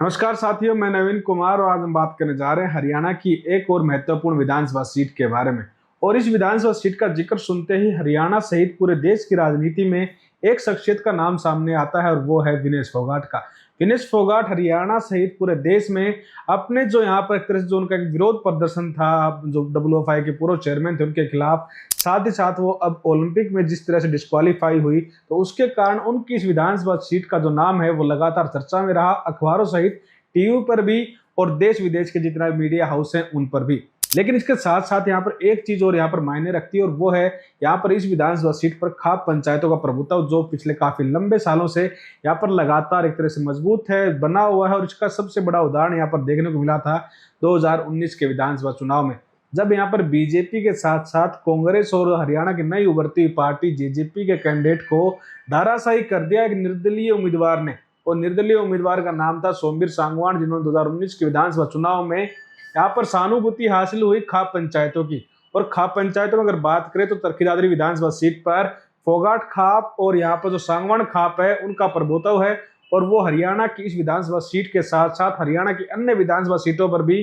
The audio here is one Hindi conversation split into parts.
नमस्कार साथियों, मैं नवीन कुमार और आज हम बात करने जा रहे हैं हरियाणा की एक और महत्वपूर्ण विधानसभा सीट के बारे में। और इस विधानसभा सीट का जिक्र सुनते ही हरियाणा सहित पूरे देश की राजनीति में एक शख्सियत का नाम सामने आता है और वो है विनेश फोगाट का। विनेश फोगाट हरियाणा सहित पूरे देश में अपने जो यहाँ पर एक तरह से जो उनका एक विरोध प्रदर्शन था, जो WFI के पूर्व चेयरमैन थे उनके खिलाफ, साथ ही साथ वो अब ओलंपिक में जिस तरह से डिस्क्वालीफाई हुई, तो उसके कारण उनकी इस विधानसभा सीट का जो नाम है वो लगातार चर्चा में रहा, अखबारों सहित टीवी पर भी और देश विदेश के जितना मीडिया हाउस हैं उन पर भी। लेकिन इसके साथ साथ यहाँ पर एक चीज और यहाँ पर मायने रखती है और वो है यहाँ पर इस विधानसभा सीट पर खाप पंचायतों का प्रभुत्व, जो पिछले काफी लंबे सालों से यहाँ पर लगातार एक तरह से मजबूत है, बना हुआ है। और इसका सबसे बड़ा उदाहरण यहाँ पर देखने को मिला था 2019 के विधानसभा चुनाव में, जब यहाँ पर बीजेपी के साथ साथ कांग्रेस और हरियाणा की नई उभरती हुई पार्टी जेजेपी के कैंडिडेट को धराशायी कर दिया एक निर्दलीय उम्मीदवार ने। और निर्दलीय उम्मीदवार का नाम था सोमवीर सांगवान, जिन्होंने 2019 के विधानसभा चुनाव में यहाँ पर सहानुभूति हासिल हुई खाप पंचायतों की। और खाप पंचायतों में अगर बात करें तो तरखी दादरी विधानसभा सीट पर फोगाट खाप और यहाँ पर जो सांगवान खाप है उनका प्रभुत्व है। और वो हरियाणा की इस विधानसभा सीट के साथ साथ हरियाणा की अन्य विधानसभा सीटों पर भी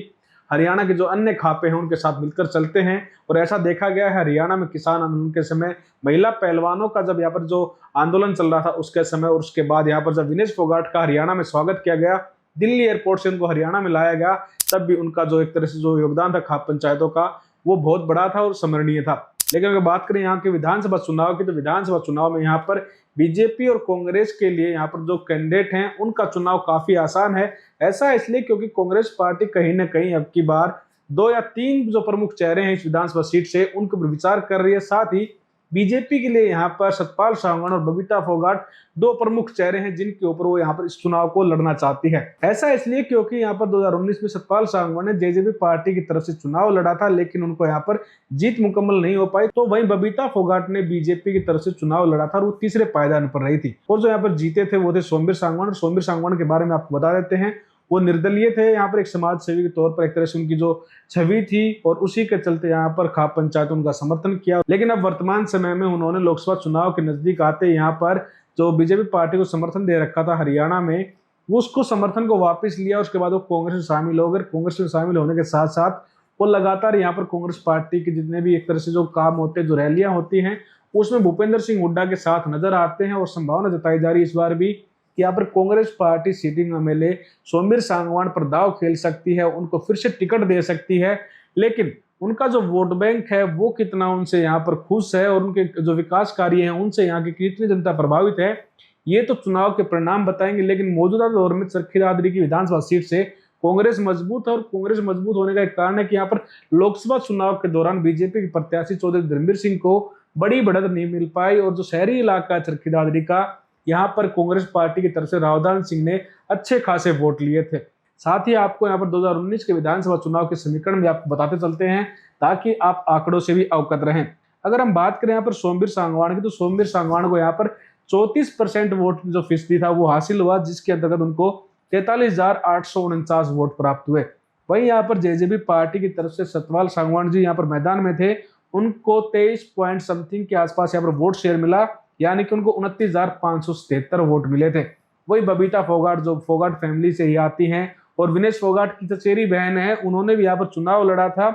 हरियाणा के जो अन्य खापे हैं उनके साथ मिलकर चलते हैं। और ऐसा देखा गया है हरियाणा में किसान आंदोलन के समय, महिला पहलवानों का जब यहाँ पर जो आंदोलन चल रहा था उसके समय, और उसके बाद यहाँ पर जब विनेश फोगाट का हरियाणा में स्वागत किया गया, दिल्ली एयरपोर्ट से उनको हरियाणा में लाया गया, तब भी उनका जो एक तरह से जो योगदान था खाप पंचायतों का वो बहुत बड़ा था और स्मरणीय था। लेकिन अगर बात करें यहाँ के विधानसभा चुनाव की, तो विधानसभा चुनाव में यहाँ पर बीजेपी और कांग्रेस के लिए यहाँ पर जो कैंडिडेट हैं उनका चुनाव काफी आसान है। ऐसा इसलिए क्योंकि कांग्रेस पार्टी कहीं ना कहीं अब की बार 2 या 3 जो प्रमुख चेहरे हैं इस विधानसभा सीट से उनके पर विचार कर रही है। साथ ही बीजेपी के लिए यहाँ पर सतपाल सांगवान और बबीता फोगाट 2 प्रमुख चेहरे हैं जिनके ऊपर वो यहाँ पर इस चुनाव को लड़ना चाहती है। ऐसा इसलिए क्योंकि यहाँ पर 2019 में सतपाल सांगवान ने जेजेपी पार्टी की तरफ से चुनाव लड़ा था, लेकिन उनको यहाँ पर जीत मुकम्मल नहीं हो पाई। तो वहीं बबीता फोगाट ने बीजेपी की तरफ से चुनाव लड़ा था और वो तीसरे पायदान पर रही थी। और जो यहाँ पर जीते थे वो थे सोमवीर सांगवान। और सोमवीर सांगवान के बारे में आपको बता देते हैं, वो निर्दलीय थे, यहाँ पर एक समाज सेवी के तौर पर एक तरह से उनकी जो छवि थी, और उसी के चलते यहाँ पर खाप पंचायत उनका समर्थन किया। लेकिन अब वर्तमान समय में उन्होंने लोकसभा चुनाव के नजदीक आते यहाँ पर जो बीजेपी पार्टी को समर्थन दे रखा था हरियाणा में, वो उसको समर्थन को वापस लिया। उसके बाद वो कांग्रेस में शामिल हो गए। कांग्रेस में शामिल होने के साथ साथ वो लगातार यहाँ पर कांग्रेस पार्टी के जितने भी एक तरह से जो काम होते हैं, जो रैलियां होती हैं, उसमें भूपेंद्र सिंह हुड्डा के साथ नजर आते हैं। और संभावना जताई जा रही है इस बार भी कि यहाँ पर Congress party sitting MLA Somvir Sangwan पर दाव खेल सकती है, उनको फिर से टिकट दे सकती है। लेकिन उनका जो वोट बैंक है वो कितना उनसे यहाँ पर खुश है और उनके जो विकास कार्य हैं उनसे यहाँ की कितनी जनता प्रभावित है, ये तो चुनाव के परिणाम बताएंगे। लेकिन मौजूदा दौर में तरखी दादरी की विधानसभा सीट से कांग्रेस मजबूत है। और कांग्रेस मजबूत होने का एक कारण है कि यहाँ पर लोकसभा चुनाव के दौरान बीजेपी के प्रत्याशी चौधरी धर्मवीर सिंह को बड़ी बढ़त नहीं मिल पाई। और जो शहरी इलाका है तरखी दादरी का, यहाँ पर कांग्रेस पार्टी की तरफ से रावदान सिंह ने अच्छे खासे वोट लिए थे। साथ ही आपको यहाँ पर 2019 के विधानसभा चुनाव के समीकरण भी आपको बताते चलते हैं ताकि आप आंकड़ों से भी अवगत रहें। अगर हम बात करें यहाँ पर सोमवीर सांगवान की, तो सोमवीर सांगवान को यहाँ पर 34% वोट जो फीसदी था वो हासिल हुआ, जिसके अंतर्गत उनको 43,849 वोट प्राप्त हुए। वहीं यहाँ पर जेजेपी पार्टी की तरफ से सतपाल सांगवान जी यहाँ पर मैदान में थे, उनको 23 पॉइंट समथिंग के आसपास यहाँ पर वोट शेयर मिला, यानी कि उनको 29,577 वोट मिले थे। वही बबीता फोगाट जो फोगाट फैमिली से ही आती हैं और विनेश फोगाट की चचेरी बहन है, उन्होंने भी यहाँ पर चुनाव लड़ा था,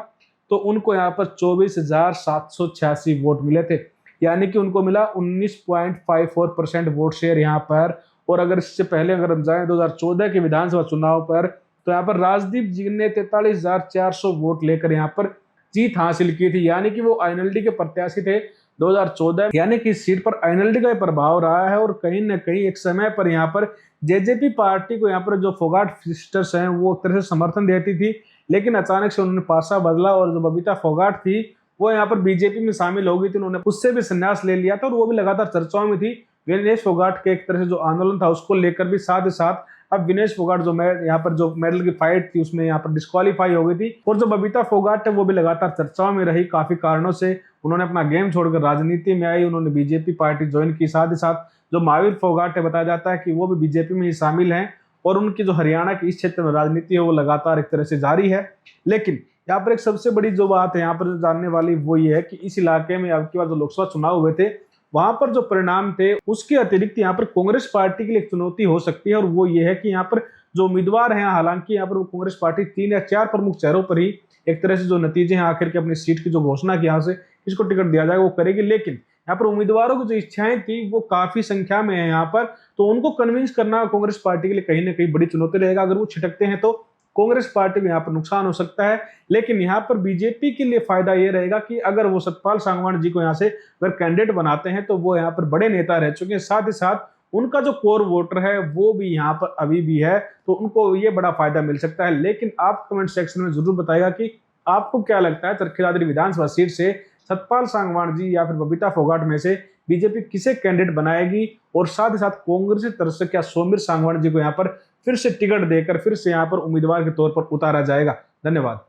तो उनको यहाँ पर 24,786 वोट मिले थे, यानी कि उनको मिला 19.54% वोट शेयर यहाँ पर। और अगर इससे पहले अगर हम जाएं 2014 के विधानसभा चुनाव पर, तो यहाँ पर राजदीप जी ने 43,400 वोट लेकर यहाँ पर जीत हासिल की थी, यानी कि वो आईएनएलडी के प्रत्याशी थे 2014। यानी कि इस सीट पर आईएनएलडी का प्रभाव रहा है। और कहीं ना कहीं एक समय पर यहाँ पर जेजेपी पार्टी को यहाँ पर जो फोगाट सिस्टर्स हैं वो एक तरह से समर्थन देती थी, लेकिन अचानक से उन्होंने पासा बदला और जो बबीता फोगाट थी वो यहाँ पर बीजेपी में शामिल हो गई थी, उन्होंने उससे भी संन्यास ले लिया था और वो भी लगातार चर्चाओं में थी। विनेश फोगाट के एक तरह से जो आंदोलन था उसको लेकर भी, साथ ही साथ अब विनेश फोगाट जो यहाँ पर जो मेडल की फाइट थी उसमें यहाँ पर डिस्क्वालीफाई हो गई थी। और जो बबीता फोगाट है वो भी लगातार चर्चाओं में रही काफी कारणों से, उन्होंने अपना गेम छोड़कर राजनीति में आई, उन्होंने बीजेपी पार्टी ज्वाइन की। साथ ही साथ जो महावीर फोगाट है, बताया जाता है कि वो भी बीजेपी में ही शामिल हैं और उनकी जो हरियाणा की इस क्षेत्र में राजनीति है वो लगातार एक तरह से जारी है। लेकिन यहाँ पर एक सबसे बड़ी जो बात है यहाँ पर जानने वाली वो ये है कि इस इलाके में अब की बार जो लोकसभा चुनाव हुए थे वहां पर जो परिणाम थे उसके अतिरिक्त यहाँ पर कांग्रेस पार्टी के लिए एक चुनौती हो सकती है, और वो ये है कि यहाँ पर जो उम्मीदवार हैं, हालांकि यहाँ पर वो कांग्रेस पार्टी 3 या 4 प्रमुख चेहरों पर ही एक तरह से जो नतीजे हैं आखिर के अपनी सीट की जो घोषणा की यहाँ से किसको टिकट दिया जाएगा वो करेगी, लेकिन यहाँ पर उम्मीदवारों की जो इच्छाएं थी वो काफी संख्या में है यहाँ पर, तो उनको कन्विंस करना कांग्रेस पार्टी के लिए कहीं ना कहीं बड़ी चुनौती रहेगा। अगर वो छिटकते हैं तो कांग्रेस पार्टी को यहाँ पर नुकसान हो सकता है, लेकिन यहाँ पर बीजेपी के लिए फायदा ये रहेगा कि अगर वो सतपाल सांगवान जी को यहाँ से अगर कैंडिडेट बनाते हैं तो वो यहाँ पर बड़े नेता रह चुके हैं, साथ ही साथ उनका जो कोर वोटर है वो भी यहाँ पर अभी भी है, तो उनको ये बड़ा फायदा मिल सकता है। लेकिन आप कमेंट सेक्शन में जरूर बताइएगा कि आपको क्या लगता है चरखी दादरी विधानसभा सीट से सतपाल सांगवान जी या फिर बबीता फोगाट में से बीजेपी किसे कैंडिडेट बनाएगी, और साथ ही साथ कांग्रेस की तरफ से क्या सौमीर सांगवान जी को यहाँ पर फिर से टिकट देकर फिर से यहाँ पर उम्मीदवार के तौर पर उतारा जाएगा। धन्यवाद।